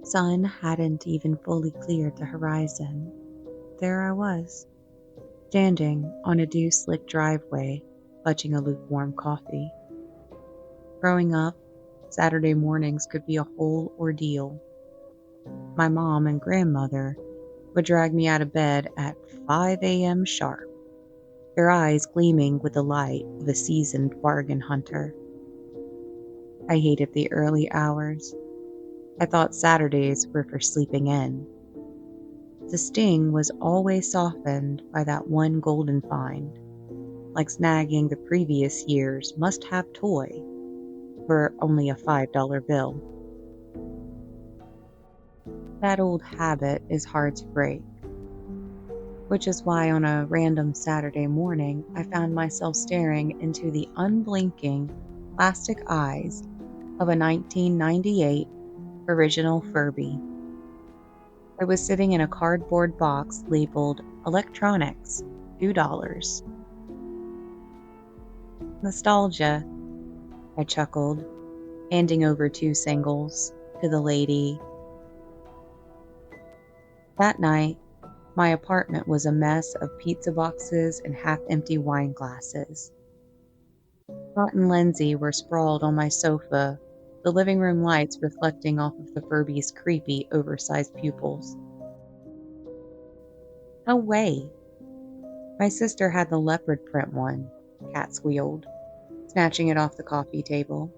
sun hadn't even fully cleared the horizon. There I was, standing on a dew-slicked driveway, clutching a lukewarm coffee. Growing up, Saturday mornings could be a whole ordeal. My mom and grandmother would drag me out of bed at 5 a.m. sharp, their eyes gleaming with the light of a seasoned bargain hunter. I hated the early hours. I thought Saturdays were for sleeping in. The sting was always softened by that one golden find, like snagging the previous year's must-have toy for only a $5 bill. That old habit is hard to break, which is why on a random Saturday morning, I found myself staring into the unblinking plastic eyes of a 1998 original Furby. I was sitting in a cardboard box labeled Electronics, $2. Nostalgia, I chuckled, handing over 2 singles to the lady. That night, my apartment was a mess of pizza boxes and half-empty wine glasses. Scott and Lindsay were sprawled on my sofa, the living room lights reflecting off of the Furby's creepy, oversized pupils. No way. My sister had the leopard print one, Cat squealed, snatching it off the coffee table.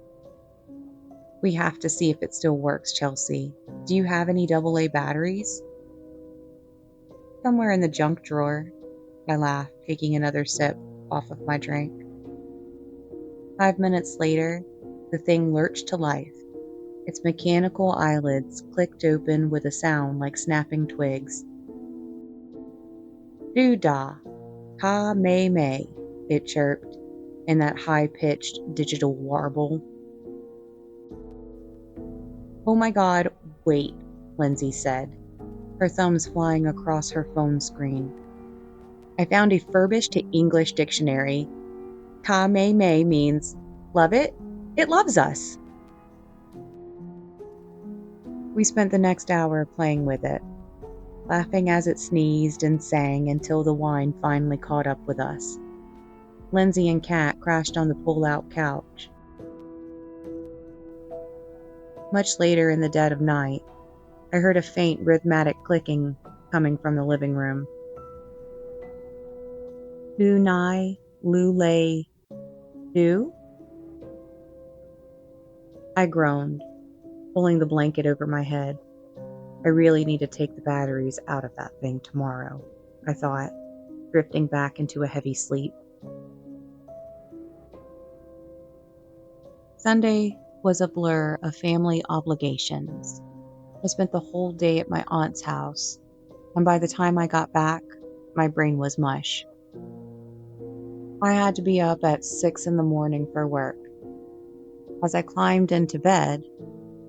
We have to see if it still works, Chelsea. Do you have any AA batteries? Somewhere in the junk drawer, I laughed, taking another sip off of my drink. 5 minutes later, the thing lurched to life. Its mechanical eyelids clicked open with a sound like snapping twigs. Doo-dah, ka-may-may, it chirped in that high-pitched digital warble. Oh my God, wait, Lindsay said, her thumbs flying across her phone screen. I found a Furbish to English dictionary. Ka-may-may means, love it? It loves us. We spent the next hour playing with it, laughing as it sneezed and sang until the wine finally caught up with us. Lindsay and Kat crashed on the pull-out couch. Much later in the dead of night, I heard a faint rhythmic clicking coming from the living room. Lunai, lulay, do? I groaned, pulling the blanket over my head. I really need to take the batteries out of that thing tomorrow, I thought, drifting back into a heavy sleep. Sunday was a blur of family obligations. I spent the whole day at my aunt's house, and by the time I got back, my brain was mush. I had to be up at 6 in the morning for work. As I climbed into bed,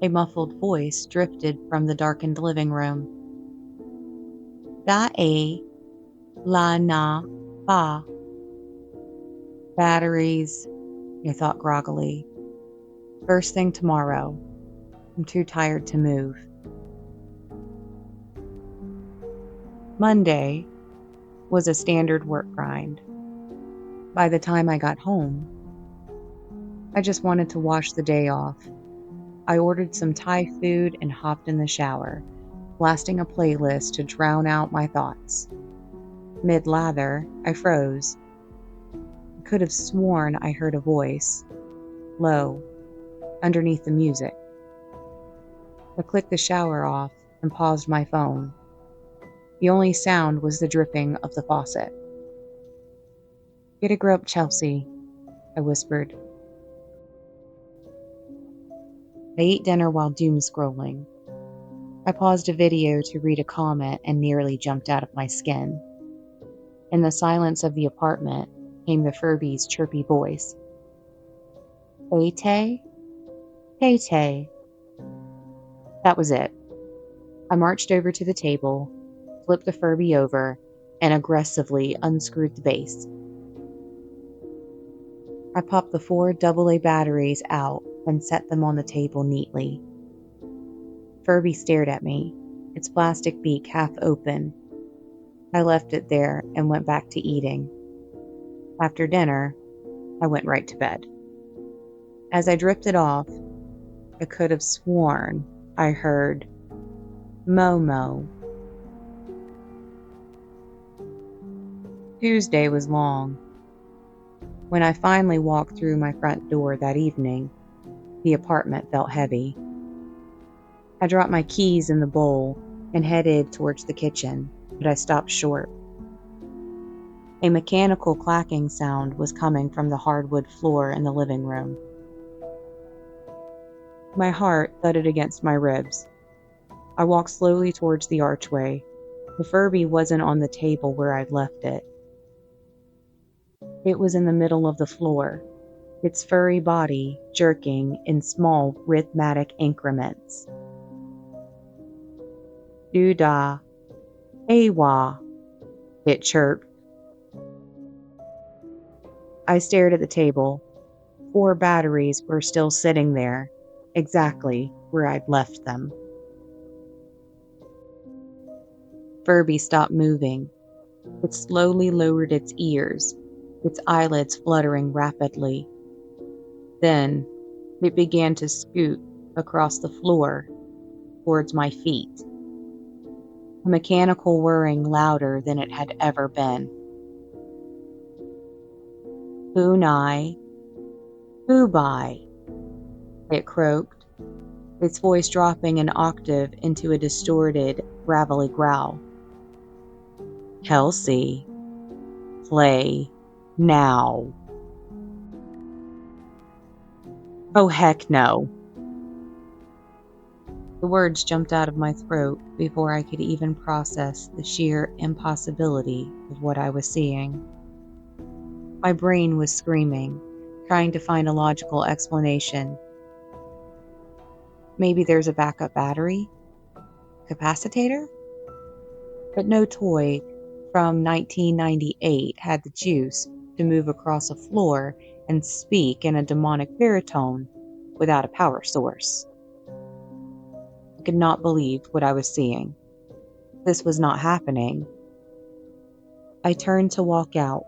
a muffled voice drifted from the darkened living room. Da-a, la-na, ba. Batteries, I thought groggily. First thing tomorrow. I'm too tired to move. Monday was a standard work grind. By the time I got home, I just wanted to wash the day off. I ordered some Thai food and hopped in the shower, blasting a playlist to drown out my thoughts. Mid-lather, I froze. I could have sworn I heard a voice, low, underneath the music. I clicked the shower off and paused my phone. The only sound was the dripping of the faucet. Get a grip, Chelsea, I whispered. I ate dinner while doom scrolling. I paused a video to read a comment and nearly jumped out of my skin. In the silence of the apartment came the Furby's chirpy voice. Hey, Tay? Hey, Tay. That was it. I marched over to the table, flipped the Furby over, and aggressively unscrewed the base. I popped the 4 AA batteries out and set them on the table neatly. Furby stared at me, its plastic beak half open. I left it there and went back to eating. After dinner, I went right to bed. As I drifted off, I could have sworn I heard Momo. Tuesday was long. When I finally walked through my front door that evening, the apartment felt heavy. I dropped my keys in the bowl and headed towards the kitchen, but I stopped short. A mechanical clacking sound was coming from the hardwood floor in the living room. My heart thudded against my ribs. I walked slowly towards the archway. The Furby wasn't on the table where I'd left it. It was in the middle of the floor, its furry body jerking in small rhythmic increments. Doo-dah, awa, it chirped. I stared at the table. 4 batteries were still sitting there, exactly where I'd left them. Furby stopped moving. It slowly lowered its ears, its eyelids fluttering rapidly. Then, it began to scoot across the floor towards my feet, a mechanical whirring louder than it had ever been. Bunai, boo-bye, it croaked, its voice dropping an octave into a distorted, gravelly growl. Kelsey, play now. Oh, heck no. The words jumped out of my throat before I could even process the sheer impossibility of what I was seeing. My brain was screaming, trying to find a logical explanation. Maybe there's a backup battery? Capacitator? But no toy from 1998 had the juice to move across a floor and speak in a demonic baritone without a power source. I could not believe what I was seeing. This was not happening. I turned to walk out,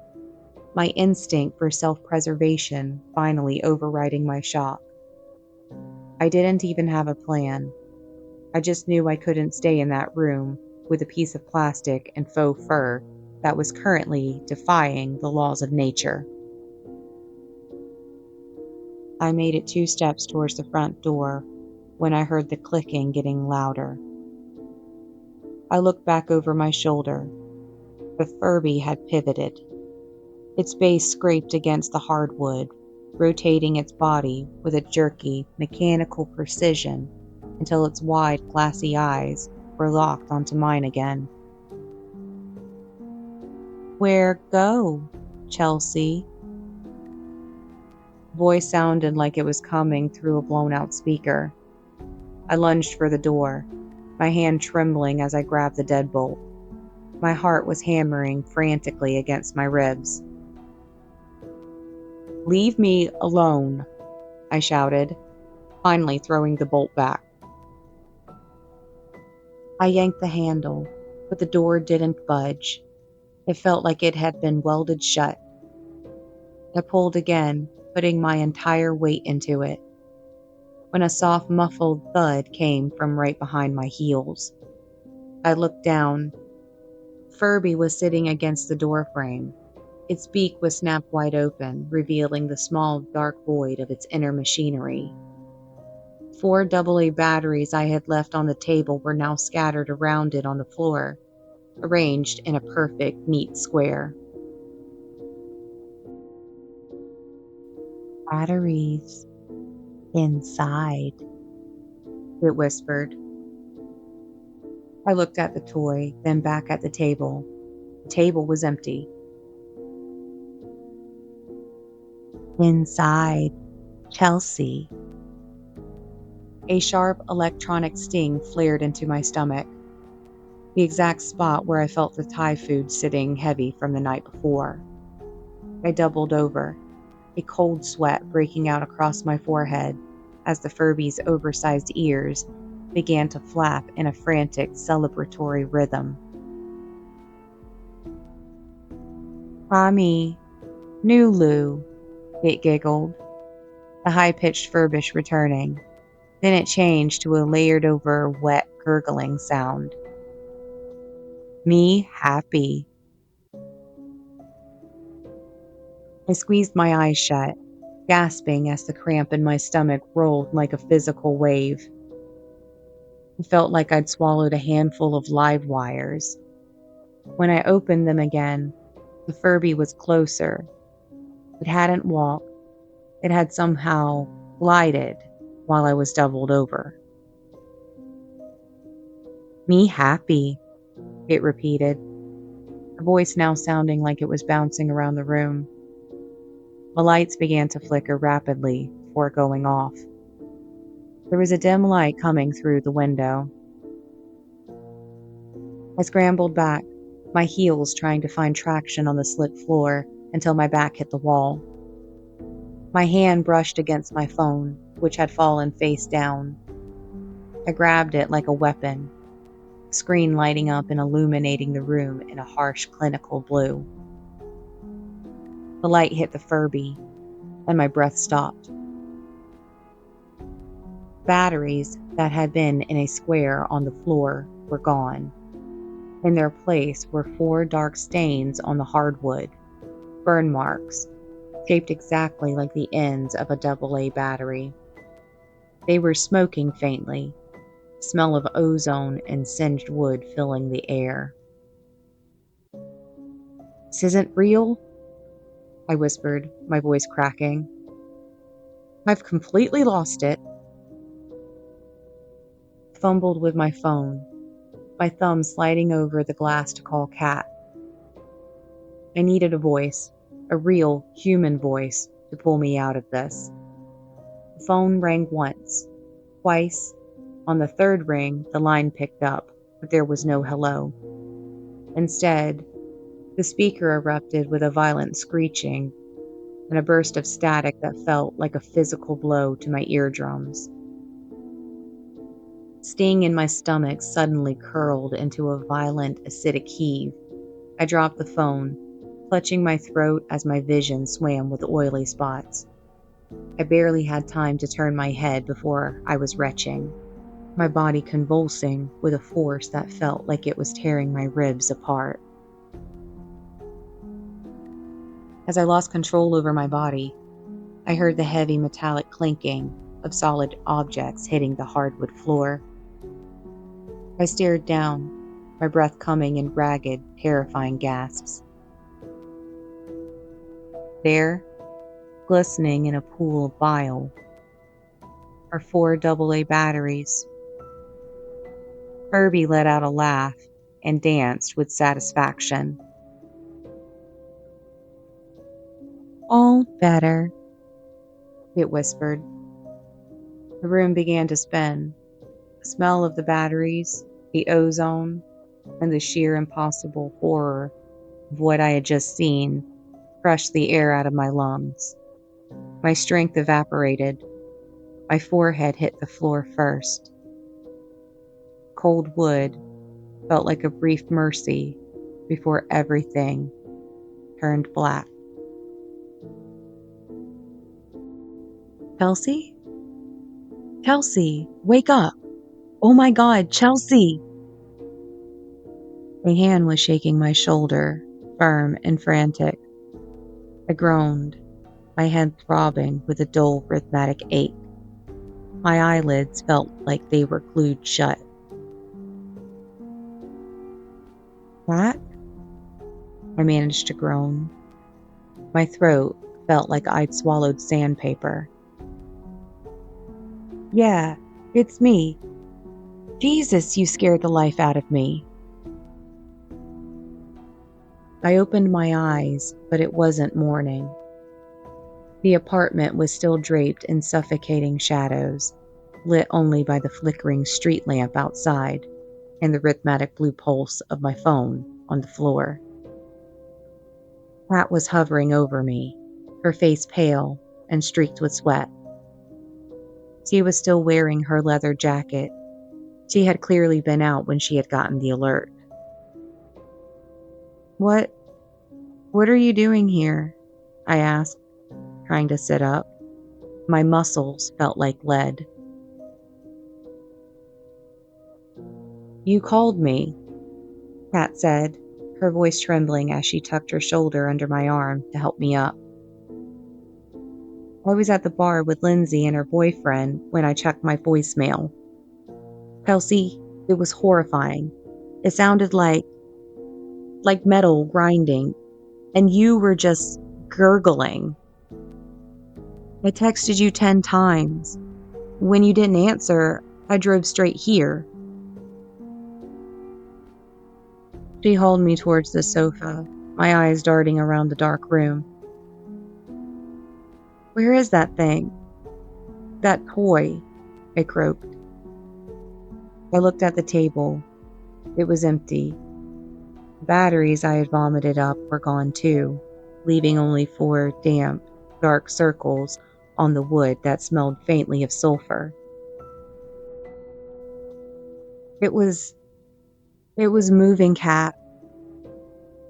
my instinct for self-preservation finally overriding my shock. I didn't even have a plan. I just knew I couldn't stay in that room with a piece of plastic and faux fur that was currently defying the laws of nature. I made it 2 steps towards the front door when I heard the clicking getting louder. I looked back over my shoulder. The Furby had pivoted. Its base scraped against the hardwood, rotating its body with a jerky, mechanical precision until its wide, glassy eyes were locked onto mine again. Where go, Chelsea? The voice sounded like it was coming through a blown-out speaker. I lunged for the door, my hand trembling as I grabbed the deadbolt. My heart was hammering frantically against my ribs. Leave me alone, I shouted, finally throwing the bolt back. I yanked the handle, but the door didn't budge. It felt like it had been welded shut. I pulled again, putting my entire weight into it, when a soft, muffled thud came from right behind my heels. I looked down. Furby was sitting against the doorframe. Its beak was snapped wide open, revealing the small, dark void of its inner machinery. 4 AA batteries I had left on the table were now scattered around it on the floor, arranged in a perfect, neat square. Batteries inside, it whispered. I looked at the toy, then back at the table. The table was empty. Inside, Chelsea. A sharp electronic sting flared into my stomach, the exact spot where I felt the Thai food sitting heavy from the night before. I doubled over, a cold sweat breaking out across my forehead as the Furby's oversized ears began to flap in a frantic, celebratory rhythm. "Mommy, Nulu," it giggled, the high-pitched Furbish returning. Then it changed to a layered-over, wet, gurgling sound. "Me happy." I squeezed my eyes shut, gasping as the cramp in my stomach rolled like a physical wave. It felt like I'd swallowed a handful of live wires. When I opened them again, the Furby was closer. It hadn't walked. It had somehow glided while I was doubled over. "Me happy," it repeated, the voice now sounding like it was bouncing around the room. The lights began to flicker rapidly before going off. There was a dim light coming through the window. I scrambled back, my heels trying to find traction on the slick floor until my back hit the wall. My hand brushed against my phone, which had fallen face down. I grabbed it like a weapon, the screen lighting up and illuminating the room in a harsh, clinical blue. The light hit the Furby, and my breath stopped. Batteries that had been in a square on the floor were gone. In their place were 4 dark stains on the hardwood, burn marks, shaped exactly like the ends of a AA battery. They were smoking faintly, the smell of ozone and singed wood filling the air. "This isn't real," I whispered, my voice cracking. "I've completely lost it." I fumbled with my phone, my thumb sliding over the glass to call Kat. I needed a voice, a real human voice, to pull me out of this. The phone rang once, twice. On the third ring, the line picked up, but there was no hello. Instead, the speaker erupted with a violent screeching and a burst of static that felt like a physical blow to my eardrums. Sting in my stomach suddenly curled into a violent, acidic heave. I dropped the phone, clutching my throat as my vision swam with oily spots. I barely had time to turn my head before I was retching, my body convulsing with a force that felt like it was tearing my ribs apart. As I lost control over my body, I heard the heavy metallic clinking of solid objects hitting the hardwood floor. I stared down, my breath coming in ragged, terrifying gasps. There, glistening in a pool of bile, are 4 AA batteries. Herbie let out a laugh and danced with satisfaction. "All better," it whispered. The room began to spin. The smell of the batteries, the ozone, and the sheer impossible horror of what I had just seen crushed the air out of my lungs. My strength evaporated. My forehead hit the floor first. Cold wood felt like a brief mercy before everything turned black. "Chelsea? Chelsea, wake up! Oh my God, Chelsea!" A hand was shaking my shoulder, firm and frantic. I groaned, my head throbbing with a dull, rhythmic ache. My eyelids felt like they were glued shut. "What?" I managed to groan. My throat felt like I'd swallowed sandpaper. "Yeah, it's me. Jesus, you scared the life out of me." I opened my eyes, but it wasn't morning. The apartment was still draped in suffocating shadows, lit only by the flickering street lamp outside and the rhythmic blue pulse of my phone on the floor. Kat was hovering over me, her face pale and streaked with sweat. She was still wearing her leather jacket, She had clearly been out when she had gotten the alert. What are you doing here? I asked, trying to sit up. My muscles felt like lead. You called me, Kat said, her voice trembling as she tucked her shoulder under my arm to help me up. I was at the bar with Lindsay and her boyfriend when I checked my voicemail. Kelsey, it was horrifying. It sounded like metal grinding, and you were just gurgling. I texted you 10 times. When you didn't answer, I drove straight here. She hauled me towards the sofa, my eyes darting around the dark room. Where is that thing? That toy? I croaked. I looked at the table. It was empty. The batteries I had vomited up were gone too, leaving only 4 damp, dark circles on the wood that smelled faintly of sulfur. It was moving, Cat.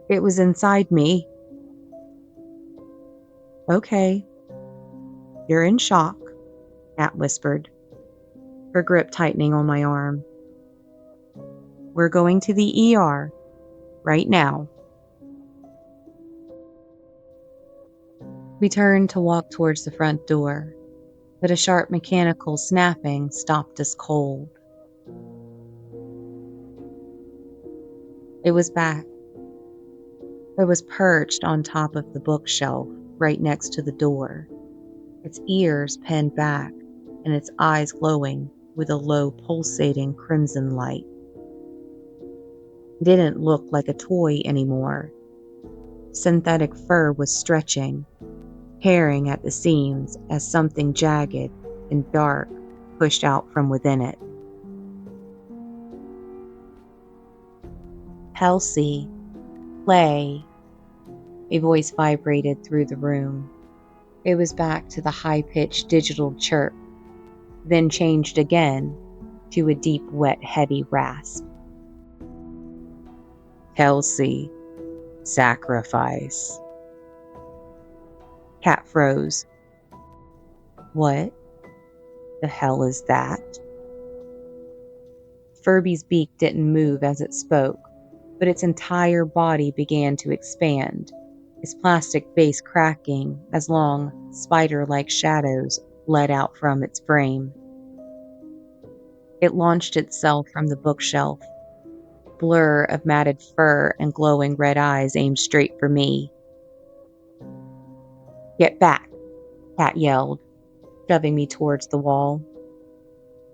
It was inside me. Okay. You're in shock, Kat whispered, her grip tightening on my arm. We're going to the ER right now. We turned to walk towards the front door, but a sharp mechanical snapping stopped us cold. It was back. It was perched on top of the bookshelf right next to the door, its ears pinned back and its eyes glowing with a low pulsating crimson light. It didn't look like a toy anymore. Synthetic fur was stretching, tearing at the seams as something jagged and dark pushed out from within it. Kelsey, play. A voice vibrated through the room. It was back to the high-pitched digital chirp, then changed again to a deep, wet, heavy rasp. Kelsey, sacrifice. Kat froze. What the hell is that? Furby's beak didn't move as it spoke, but its entire body began to expand, its plastic base cracking as long, spider-like shadows bled out from its frame. It launched itself from the bookshelf, blur of matted fur and glowing red eyes aimed straight for me. Get back, Kat yelled, shoving me towards the wall.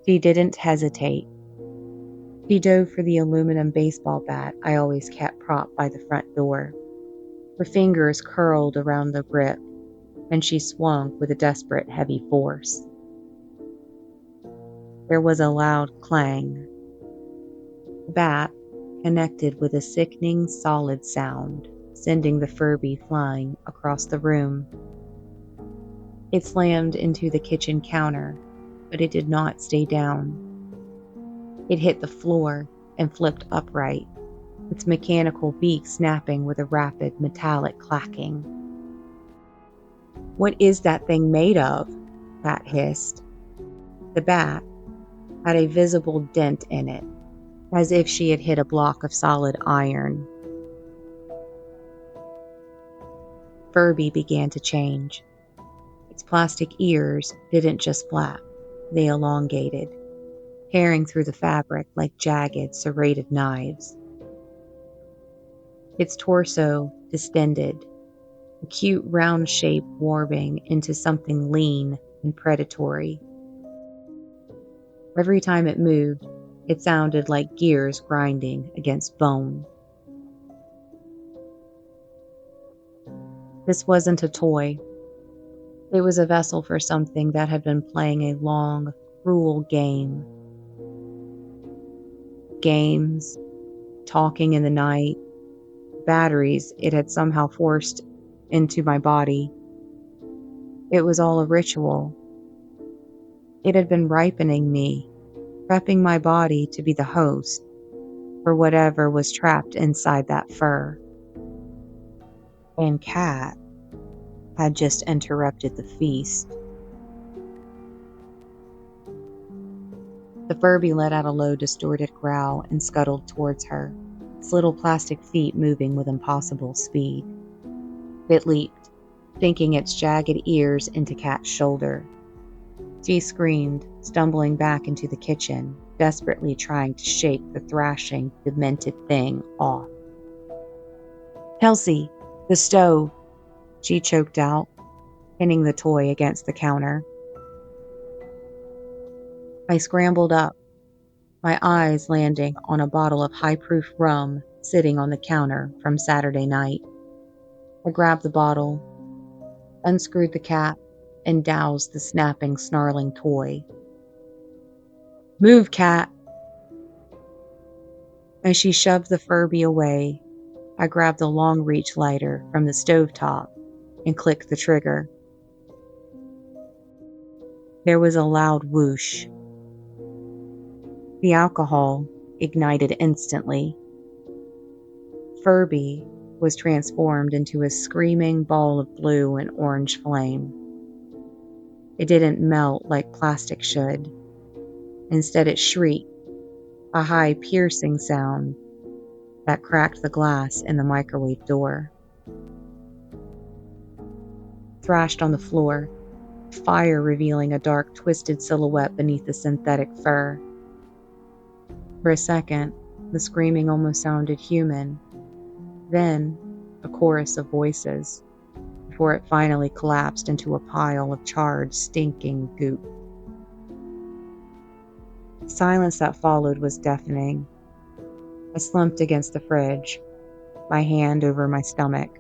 She didn't hesitate. She dove for the aluminum baseball bat I always kept propped by the front door. Her fingers curled around the grip, and she swung with a desperate heavy force. There was a loud clang. The bat connected with a sickening solid sound, sending the Furby flying across the room. It slammed into the kitchen counter, but it did not stay down. It hit the floor and flipped upright, its mechanical beak snapping with a rapid metallic clacking. What is that thing made of? Kat hissed. The bat had a visible dent in it, as if she had hit a block of solid iron. Furby began to change. Its plastic ears didn't just flap, they elongated, tearing through the fabric like jagged, serrated knives. Its torso distended, a cute round shape warping into something lean and predatory. Every time it moved, it sounded like gears grinding against bone. This wasn't a toy. It was a vessel for something that had been playing a long, cruel game. Games, talking in the night, batteries it had somehow forced into my body. It was all a ritual. It had been ripening me, prepping my body to be the host for whatever was trapped inside that fur. And Cat had just interrupted the feast. The Furby let out a low, distorted growl and scuttled towards her, its little plastic feet moving with impossible speed. It leaped, sinking its jagged ears into Cat's shoulder. She screamed, stumbling back into the kitchen, desperately trying to shake the thrashing, demented thing off. "Kelsey, the stove," she choked out, pinning the toy against the counter. I scrambled up, my eyes landing on a bottle of high-proof rum sitting on the counter from Saturday night. I grabbed the bottle, unscrewed the cap, and doused the snapping, snarling toy. "Move, Cat!" As she shoved the Furby away, I grabbed the long-reach lighter from the stovetop and clicked the trigger. There was a loud whoosh. The alcohol ignited instantly. Furby was transformed into a screaming ball of blue and orange flame. It didn't melt like plastic should. Instead, it shrieked, a high, piercing sound that cracked the glass in the microwave door. Thrashed on the floor, fire revealing a dark, twisted silhouette beneath the synthetic fur. For a second, the screaming almost sounded human. Then, a chorus of voices, before it finally collapsed into a pile of charred, stinking goop. The silence that followed was deafening. I slumped against the fridge, my hand over my stomach.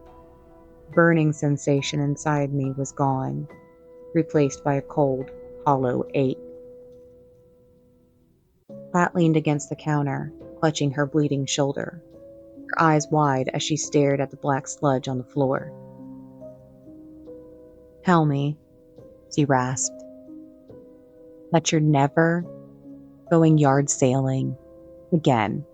The burning sensation inside me was gone, replaced by a cold, hollow ache. Pat leaned against the counter, clutching her bleeding shoulder, her eyes wide as she stared at the black sludge on the floor. "Tell me," she rasped, "that you're never going yard sailing again."